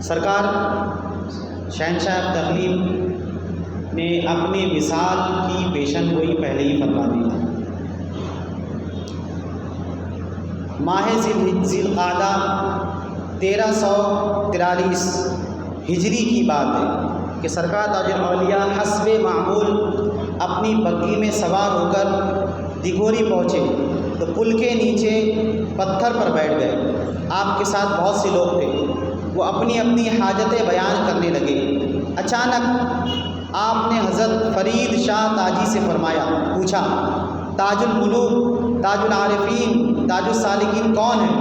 سرکار شہنشاہ تغلیب نے اپنی وصال کی پیشن گوئی پہلے ہی فرما دی تھی۔ ماہ ذی القعدہ 1343 ہجری کی بات ہے کہ سرکار تاج الاولیاء حسب معمول اپنی بگھی میں سوار ہو کر دگھوری پہنچے تو پل کے نیچے پتھر پر بیٹھ گئے۔ آپ کے ساتھ بہت سے لوگ تھے، وہ اپنی اپنی حاجتیں بیان کرنے لگے۔ اچانک آپ نے حضرت فرید شاہ تاجی سے پوچھا، تاج الملوک، تاج العارفین، تاج السالکین کون ہے؟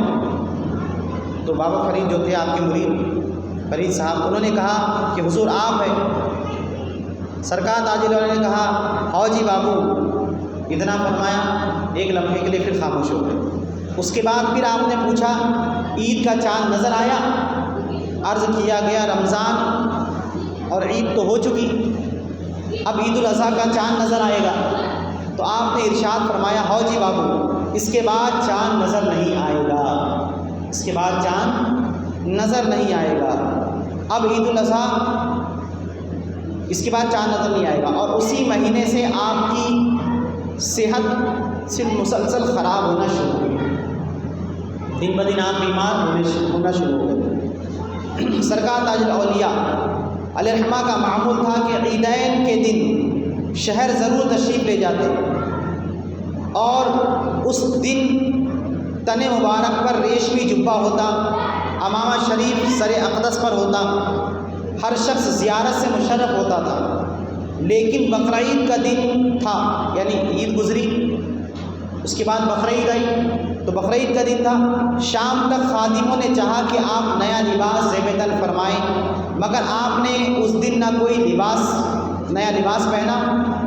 تو بابا فرید جو تھے آپ کے مرید فرید صاحب، انہوں نے کہا کہ حضور آپ ہیں۔ سرکار تاج الاولیاء نے کہا ہاؤ جی بابو، اتنا فرمایا، ایک لمحے کے لیے پھر خاموش ہو گئے۔ اس کے بعد پھر آپ نے پوچھا عید کا چاند نظر آیا؟ عرض کیا گیا رمضان اور عید تو ہو چکی، اب عید الاضحیٰ کا چاند نظر آئے گا؟ تو آپ نے ارشاد فرمایا ہاؤ جی بابو، اس کے بعد چاند نظر نہیں آئے گا، اس کے بعد چاند نظر نہیں آئے گا، اب عید الاضحیٰ، اس کے بعد چاند نظر نہیں آئے گا۔ اور اسی مہینے سے آپ کی صحت صرف مسلسل خراب ہونا شروع ہوئی، دن بدن آپ بیمار ہونا شروع ہو گئے۔ سرکار تاج الاولیاء علیہ الرحمہ کا معمول تھا کہ عیدین کے دن شہر ضرور تشریف لے جاتے اور اس دن تن مبارک پر ریشمی جبہ ہوتا، امامہ شریف سر اقدس پر ہوتا، ہر شخص زیارت سے مشرف ہوتا تھا۔ لیکن بقرعید کا دن تھا، یعنی عید گزری، اس کے بعد بقرعید آئی، تو بقرعید کا دن تھا۔ شام تک خادموں نے چاہا کہ آپ نیا لباس زیب تن فرمائیں، مگر آپ نے اس دن نہ کوئی نیا لباس پہنا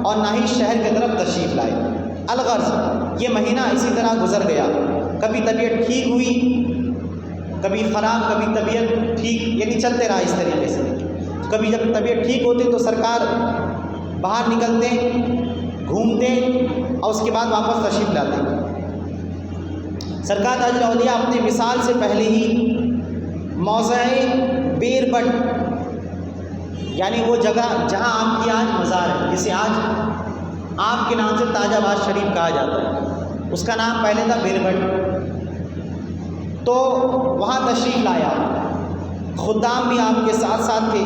اور نہ ہی شہر کی طرف تشریف لائے۔ الغرض یہ مہینہ اسی طرح گزر گیا، کبھی طبیعت ٹھیک ہوئی، کبھی خراب، کبھی طبیعت ٹھیک، یعنی چلتے رہا اس طریقے سے۔ کبھی جب طبیعت ٹھیک ہوتی تو سرکار باہر نکلتے، گھومتے اور اس کے بعد واپس تشریف لاتے۔ سرکار تاج الاولیاء اپنے وصال سے پہلے ہی موضع بیر بٹ، یعنی وہ جگہ جہاں آپ کی آج مزار ہے، جسے آج آپ کے نام سے تاج آباد شریف کہا جاتا ہے، اس کا نام پہلے تھا بیر بٹ، تو وہاں تشریف لایا۔ خدام بھی آپ کے ساتھ ساتھ تھے۔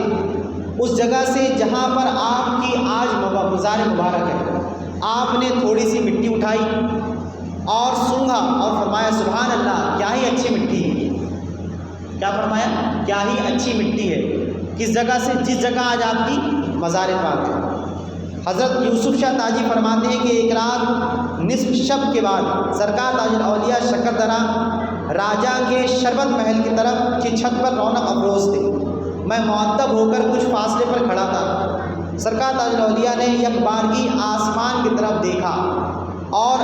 اس جگہ سے جہاں پر آپ کی آج مزار مبارک ہے، آپ نے تھوڑی سی مٹی اٹھائی اور سونگھا اور فرمایا سبحان اللہ، کیا ہی اچھی مٹی ہے۔ کیا فرمایا؟ کیا ہی اچھی مٹی ہے، کس جگہ سے؟ جس جگہ آج آپ کی مزار پاک ہے۔ حضرت یوسف شاہ تاجی فرماتے ہیں کہ ایک رات نصف شب کے بعد سرکار تاج الاولیاء شکردرہ راجہ کے شربت محل کی طرف کی چھت پر رونق افروز تھے۔ میں معدب ہو کر کچھ فاصلے پر کھڑا تھا۔ سرکار تاج الاولیاء نے یک بارگی آسمان کی طرف دیکھا اور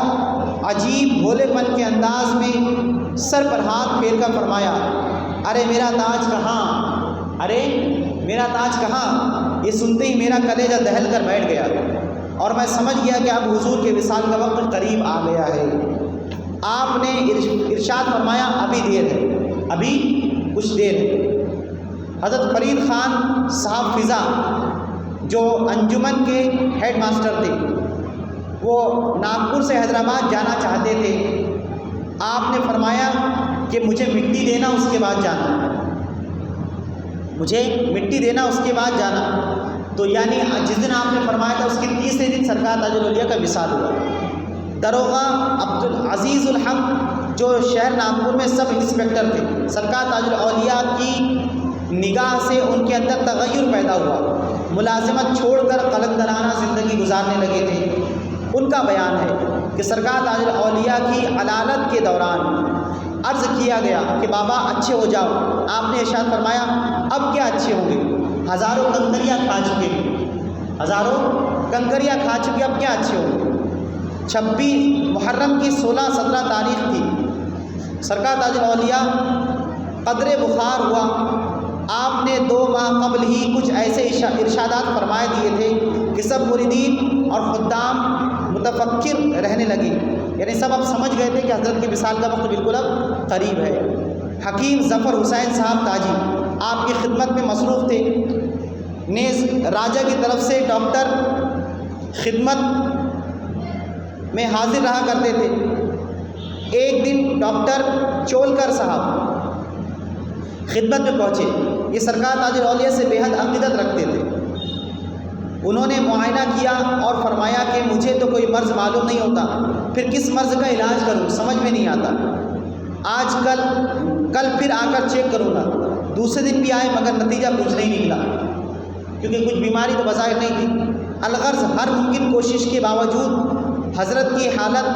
عجیب بھولے پن کے انداز میں سر پر ہاتھ پھیر کر فرمایا ارے میرا تاج کہاں، ارے میرا تاج کہاں؟ یہ سنتے ہی میرا کلیجہ دہل کر بیٹھ گیا اور میں سمجھ گیا کہ اب حضور کے وصال کا وقت قریب آ گیا ہے۔ آپ نے ارشاد فرمایا ابھی دیر ہے، ابھی کچھ دیر ہے۔ حضرت فرید خان صاحب فضا جو انجمن کے ہیڈ ماسٹر تھے، وہ ناگپور سے حیدرآباد جانا چاہتے تھے۔ آپ نے فرمایا کہ مجھے مٹی دینا، اس کے بعد جانا، مجھے مٹی دینا، اس کے بعد جانا۔ تو یعنی جس دن آپ نے فرمایا تھا اس کے تیسرے دن سرکار تاج الاولیاء کا وصال ہوا۔ داروغہ عبدالعزیز الحق جو شہر ناگپور میں سب انسپکٹر تھے، سرکار تاج الاولیاء کی نگاہ سے ان کے اندر تغیر پیدا ہوا، ملازمت چھوڑ کر قلندرانہ زندگی گزارنے لگے تھے۔ ان کا بیان ہے کہ سرکار تاج الاولیاء کی علالت کے دوران عرض کیا گیا کہ بابا اچھے ہو جاؤ۔ آپ نے ارشاد فرمایا اب کیا اچھے ہوں گے، ہزاروں کنکریاں کھا چکے، ہزاروں کنکریاں کھا چکے، اب کیا اچھے ہوں گے۔ 26 محرم کی 16-17 تاریخ تھی۔ سرکار تاج الاولیاء قدرے بخار ہوا۔ آپ نے 2 ماہ قبل ہی کچھ ایسے ارشادات فرمائے دیے تھے کہ سب مریدین اور خدام متفکر رہنے لگے، یعنی سب اب سمجھ گئے تھے کہ حضرت کے وصال کا وقت بالکل اب قریب ہے۔ حکیم ظفر حسین صاحب تاجی آپ کی خدمت میں مصروف تھے، نیز راجہ کی طرف سے ڈاکٹر خدمت میں حاضر رہا کرتے تھے۔ ایک دن ڈاکٹر چولکر صاحب خدمت میں پہنچے۔ یہ سرکار تاج الاولیاء سے بے حد عقیدت رکھتے تھے۔ انہوں نے معائنہ کیا اور فرمایا کہ مجھے تو کوئی مرض معلوم نہیں ہوتا، پھر کس مرض کا علاج کروں سمجھ میں نہیں آتا۔ کل پھر آ کر چیک کروں گا۔ دوسرے دن بھی آئے مگر نتیجہ کچھ نہیں نکلا، کیونکہ کچھ بیماری تو بظاہر نہیں تھی۔ الغرض ہر ممکن کوشش کے باوجود حضرت کی حالت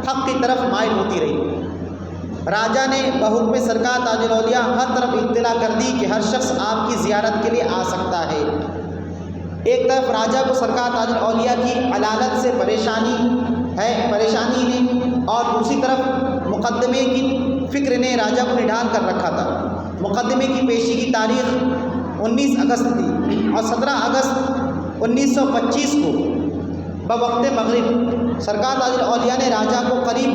حق کی طرف مائل ہوتی رہی۔ راجہ نے بحکم سرکار تاج الاولیاء ہر طرف اطلاع کر دی کہ ہر شخص آپ کی زیارت کے لیے آ سکتا ہے۔ ایک طرف راجہ کو سرکار تاج الاولیاء کی علالت سے پریشانی نے، اور دوسری طرف مقدمے کی فکر نے راجہ کو نڈال کر رکھا تھا۔ مقدمے کی پیشی کی تاریخ 19 اگست تھی اور 17 اگست 1925 کو بوقت مغرب سرکار تاج الاولیاء نے راجہ کو قریب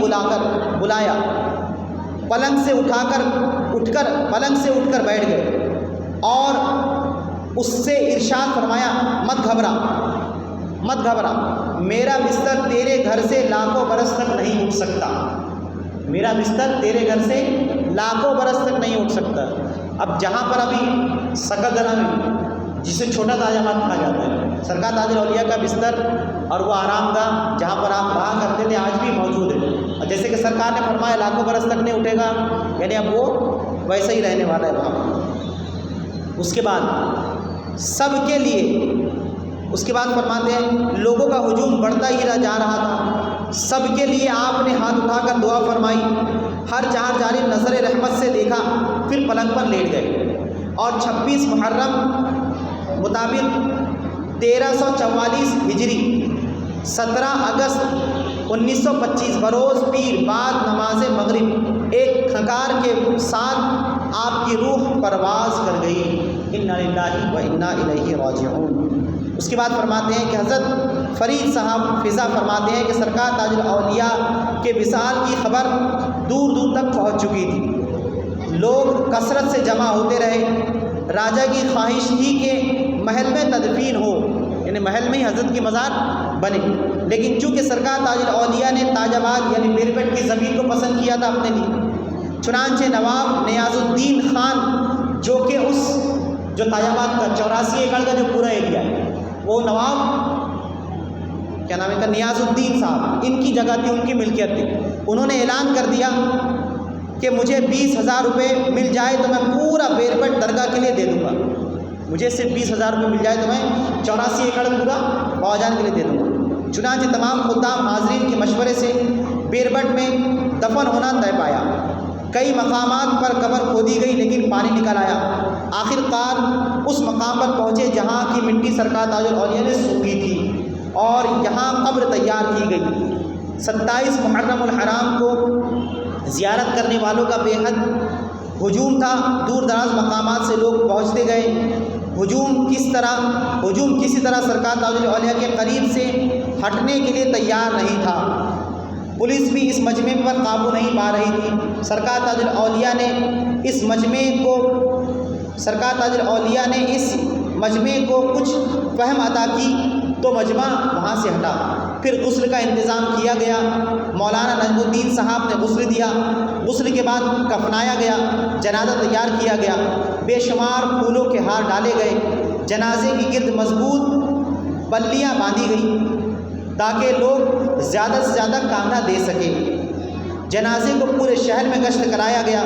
بلایا، پلنگ سے اٹھ کر بیٹھ گئے اور اس سے ارشاد فرمایا، مت گھبرا، میرا بستر تیرے گھر سے لاکھوں برس تک نہیں اٹھ سکتا۔ میرا بستر تیرے گھر سے لاکھوں برس تک نہیں اٹھ سکتا۔ اب جہاں پر ابھی سکندرہ میں، جسے چھوٹا تاجامات کہا جاتا ہے، سرکار تاج الاولیاء کا بستر اور وہ آرام گاہ جہاں پر آپ رہا کرتے تھے آج بھی موجود ہے۔ اور جیسے کہ سرکار نے فرمایا لاکھوں برس تک نہیں اٹھے گا، یعنی اب وہ ویسے ہی رہنے والا ہے وہاں۔ اس کے بعد فرماتے ہیں لوگوں کا ہجوم بڑھتا ہی جا رہا تھا۔ سب کے لیے آپ نے ہاتھ اٹھا کر دعا فرمائی، ہر چہار جانب نظر رحمت سے دیکھا، پھر پلنگ پر لیٹ گئے اور 26 محرم مطابق 1344 ہجری 17 اگست 1925 بروز پیر بعد نماز مغرب ایک کھنکار کے ساتھ آپ کی روح پرواز کر گئی۔ انا للہ و انا الیہ راجعون۔ اس کے بعد فرماتے ہیں کہ حضرت فرید صاحب فضا فرماتے ہیں کہ سرکار تاج الاولیاء کے وصال کی خبر دور دور تک پہنچ چکی تھی۔ لوگ کثرت سے جمع ہوتے رہے۔ راجہ کی خواہش تھی کہ محل میں تدفین ہو، یعنی محل میں ہی حضرت کی مزار بنے، لیکن چونکہ سرکار تاج الاولیاء نے تاج آباد یعنی بیرپٹ کی زمین کو پسند کیا تھا اپنے لیے، چنانچہ نواب نیاز الدین خان جو کہ جو تاج آباد کا 84 ایکڑ کا جو پورا ایریا ہے، وہ نواب کیا نام ہے کا نیاز الدین صاحب، ان کی جگہ تھی، ان کی ملکیت تھی۔ انہوں نے اعلان کر دیا کہ مجھے 20,000 روپے مل جائے تو میں پورا بیرپٹ درگاہ کے لیے دے دوں گا۔ مجھے صرف 20,000 روپے مل جائے تو میں 84 ایکڑ پورا بابا جان کے لیے دے دوں گا۔ چنانچہ تمام خدام حاضرین کے مشورے سے بیرپٹ میں دفن ہونا طے پایا۔ کئی مقامات پر قبر کھودی گئی لیکن پانی نکل آیا۔ آخر کار اس مقام پر پہنچے جہاں کی مٹی سرکار تاج الاولیاء نے سونگی تھی اور یہاں قبر تیار کی گئی۔ 27 محرم الحرام کو زیارت کرنے والوں کا بے حد ہجوم تھا۔ دور دراز مقامات سے لوگ پہنچتے گئے۔ ہجوم کسی طرح سرکار تاج الاولیاء کے قریب سے ہٹنے کے لیے تیار نہیں تھا۔ پولیس بھی اس مجمع پر قابو نہیں پا رہی تھی۔ سرکار تاج الاولیاء نے اس مجمع کو کچھ فہم عطا کی تو مجمع وہاں سے ہٹا۔ پھر غسل کا انتظام کیا گیا۔ مولانا نجم الدین صاحب نے غسل دیا۔ غسل کے بعد کفنایا گیا، جنازہ تیار کیا گیا، بے شمار پھولوں کے ہار ڈالے گئے، جنازے کی گرد مضبوط بلیاں باندھی گئی تاکہ لوگ زیادہ سے زیادہ کاندھا دے سکیں۔ جنازے کو پورے شہر میں گشت کرایا گیا۔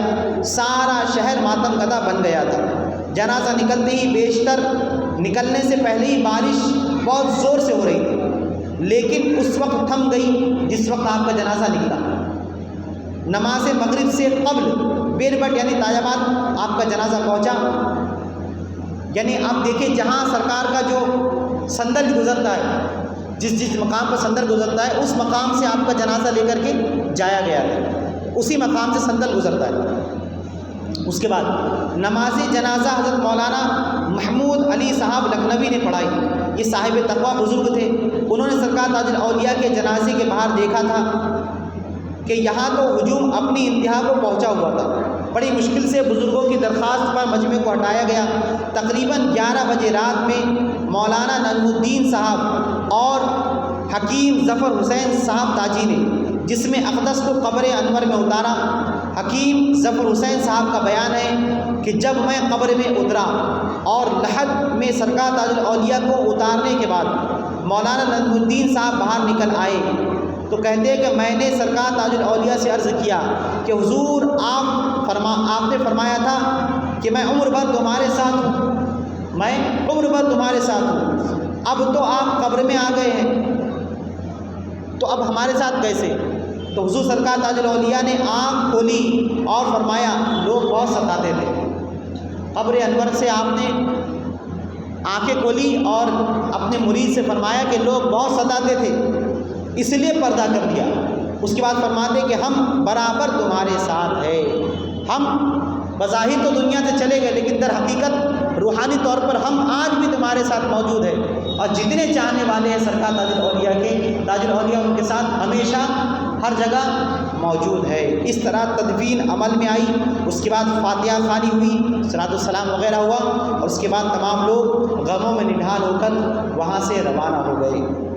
سارا شہر ماتم زدہ بن گیا تھا۔ جنازہ نکلنے سے پہلے ہی بارش بہت زور سے ہو رہی تھی، لیکن اس وقت تھم گئی جس وقت آپ کا جنازہ نکلا۔ نماز مغرب سے قبل بیرپٹ یعنی تاج آباد آپ کا جنازہ پہنچا۔ یعنی آپ دیکھیں جہاں سرکار کا جو سندر گزرتا ہے، جس مقام پر سندر گزرتا ہے اس مقام سے آپ کا جنازہ لے کر کے جایا گیا ہے، اسی مقام سے سندر گزرتا ہے۔ اس کے بعد نماز جنازہ حضرت مولانا محمود علی صاحب لکھنوی نے پڑھائی۔ یہ صاحب تقویٰ بزرگ تھے۔ انہوں نے سرکار تاج الاولیاء کے جنازے کے باہر دیکھا تھا کہ یہاں تو ہجوم اپنی انتہا کو پہنچا ہوا تھا۔ بڑی مشکل سے بزرگوں کی درخواست پر مجمع کو ہٹایا گیا۔ تقریباً 11 بجے رات میں مولانا نجم الدین صاحب اور حکیم ظفر حسین صاحب تاجی نے جسم اقدس کو قبر انور میں اتارا۔ حکیم ظفر حسین صاحب کا بیان ہے کہ جب میں قبر میں اترا اور لحد میں سرکار تاج الاولیاء کو اتارنے کے بعد مولانا نجم الدین صاحب باہر نکل آئے تو کہتے ہیں کہ میں نے سرکار تاج الاولیاء سے عرض کیا کہ حضور آپ نے فرمایا تھا کہ میں عمر بھر تمہارے ساتھ ہوں، میں عمر بھر تمہارے ساتھ ہوں، اب تو آپ قبر میں آ گئے ہیں تو اب ہمارے ساتھ کیسے؟ تو حضور سرکار تاج الاولیاء نے آنکھ کھولی اور فرمایا لوگ بہت ستاتے تھے۔ قبر انور سے آپ نے آنکھیں کھولی اور اپنے مرید سے فرمایا کہ لوگ بہت ستاتے تھے، اس لیے پردہ کر دیا۔ اس کے بعد فرماتے کہ ہم برابر تمہارے ساتھ ہیں، ہم بظاہر تو دنیا سے چلے گئے لیکن در حقیقت روحانی طور پر ہم آج بھی تمہارے ساتھ موجود ہیں، اور جتنے چاہنے والے ہیں سرکار تاج الاولیاء کے، تاج الاولیاء ان کے ساتھ ہمیشہ ہر جگہ موجود ہے۔ اس طرح تدفین عمل میں آئی، اس کے بعد فاتحہ خوانی ہوئی، صلاۃ السلام وغیرہ ہوا، اور اس کے بعد تمام لوگ غموں میں نڈھال ہو کر وہاں سے روانہ ہو گئے۔